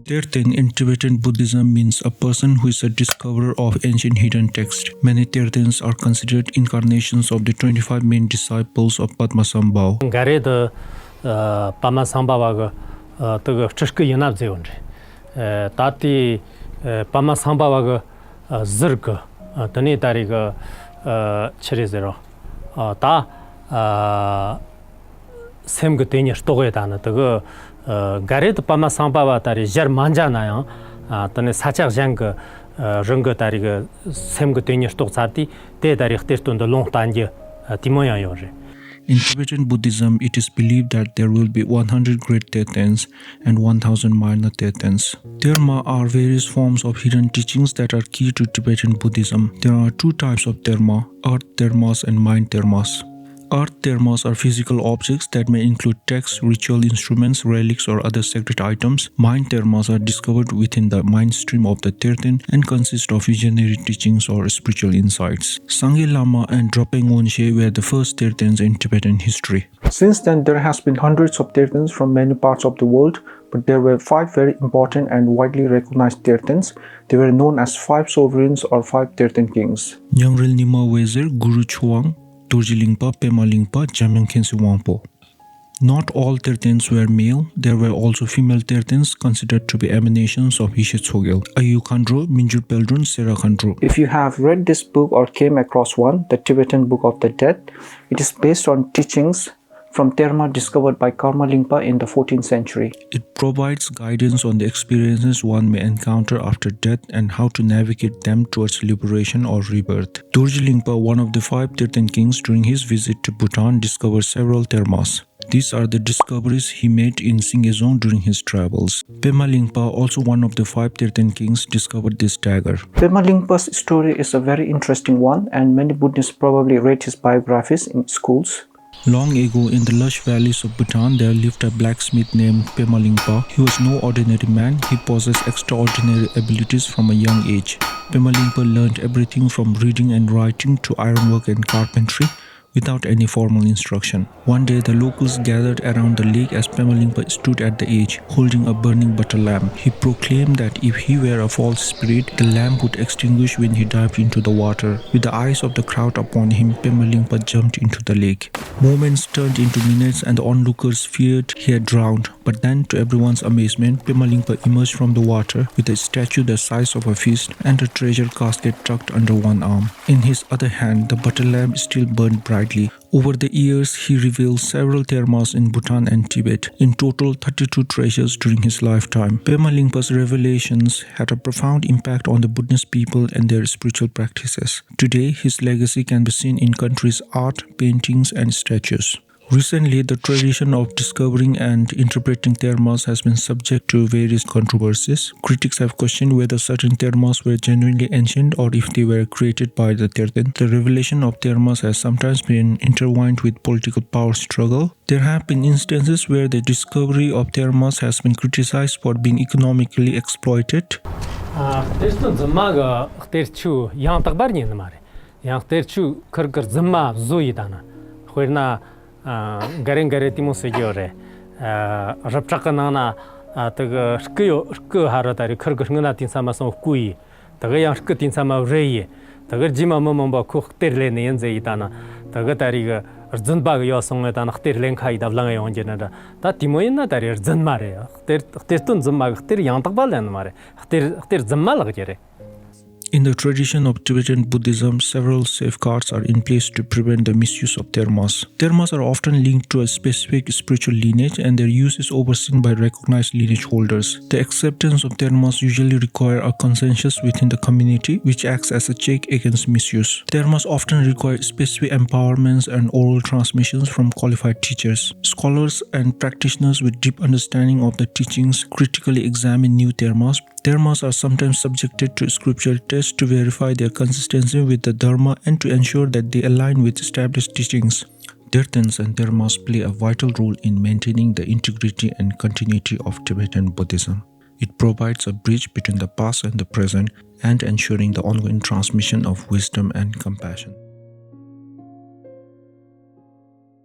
Tertön in Tibetan Buddhism means a person who is a discoverer of ancient hidden text. Many Tertöns are considered incarnations of the 25 main disciples of Padmasambhava. Guru Padmasambhava the chishka yanab zeonje. Tati Padmasambhava zirga tani tariga chirizero. Ta semga tenya shtoge dana taga Guru Padmasambhava tari jar manja na yang tani sachak jang ranga tariga semga tenya shtog sarti te tari khtertun de long tanje timoyan yore. In Tibetan Buddhism, it is believed that there will be 100 great Tertöns and 1000 minor Tertöns. Dharma are various forms of hidden teachings that are key to Tibetan Buddhism. There are two types of Dharma, earth Dharmas and mind Dharmas. Earth Dharmas are physical objects that may include texts, ritual instruments, relics, or other sacred items. Mind Dharmas are discovered within the mind stream of the Tertön and consist of visionary teachings or spiritual insights. Sangye Lama and Dropeng Wonshe were the first Tertöns in Tibetan history. Since then, there has been hundreds of Tertöns from many parts of the world, but there were 5 very important and widely recognized Tertöns. They were known as 5 sovereigns or 5 Tertön kings. Nyangral Nima Wezer, Guru Chuang, Dorje Lingpa, Pema Lingpa, Jamyang Khense Wangpo. Not all Tertöns were male. There were also female Tertöns considered to be emanations of Hishe Tsogel, Ayu Khandro, Minjur Peldrun, Sera Khandro. If you have read this book or came across one, the Tibetan Book of the Dead, it is based on teachings from Terma discovered by Karma Lingpa in the 14th century. It provides guidance on the experiences one may encounter after death and how to navigate them towards liberation or rebirth. Dorje Lingpa, one of the 5 Tertön kings, during his visit to Bhutan, discovered several Termas. These are the discoveries he made in Singezong during his travels. Pema Lingpa, also one of the 5 Tertön kings, discovered this dagger. Pema Lingpa's story is a very interesting one, and many Buddhists probably read his biographies in schools. Long ago, in the lush valleys of Bhutan, there lived a blacksmith named Pema Lingpa. He was no ordinary man. He possessed extraordinary abilities from a young age. Pema Lingpa learned everything from reading and writing to ironwork and carpentry without any formal instruction. One day, the locals gathered around the lake as Pema Lingpa stood at the edge, holding a burning butter lamp. He proclaimed that if he were a false spirit, the lamp would extinguish when he dived into the water. With the eyes of the crowd upon him, Pema Lingpa jumped into the lake. Moments turned into minutes and the onlookers feared he had drowned. But then, to everyone's amazement, Pema Lingpa emerged from the water with a statue the size of a fist and a treasure casket tucked under one arm. In his other hand, the butter lamp still burned brightly. Over the years, he revealed several Termas in Bhutan and Tibet, in total 32 treasures during his lifetime. Pema Lingpa's revelations had a profound impact on the Buddhist people and their spiritual practices. Today, his legacy can be seen in countries' art, paintings, and statues. Recently, the tradition of discovering and interpreting Termas has been subject to various controversies. Critics have questioned whether certain Termas were genuinely ancient or if they were created by the Tertön. The revelation of Termas has sometimes been intertwined with political power struggle. There have been instances where the discovery of Termas has been criticized for being economically exploited. Garing Garetimo Segure, Rapchakanana, the Skill Haratari, Kurgana in Samas of Kui, the Gayan Skutin Sama Rey, the Gajima Momba Cook Terlene and Zaitana, the Gatariga, Zunbag Yosong and Terlenkai of Langayon Genera, that Timoina, that is Zenmare, Tertun Zumag, Teriantabalan Mare, Terzamalagere. In the tradition of Tibetan Buddhism, several safeguards are in place to prevent the misuse of Termas. Termas are often linked to a specific spiritual lineage and their use is overseen by recognized lineage holders. The acceptance of Termas usually require a consensus within the community, which acts as a check against misuse. Termas often require specific empowerments and oral transmissions from qualified teachers. Scholars and practitioners with deep understanding of the teachings critically examine new Termas. Termas are sometimes subjected to scriptural tests to verify their consistency with the Dharma and to ensure that they align with established teachings. Tertöns and Termas play a vital role in maintaining the integrity and continuity of Tibetan Buddhism. It provides a bridge between the past and the present and ensuring the ongoing transmission of wisdom and compassion.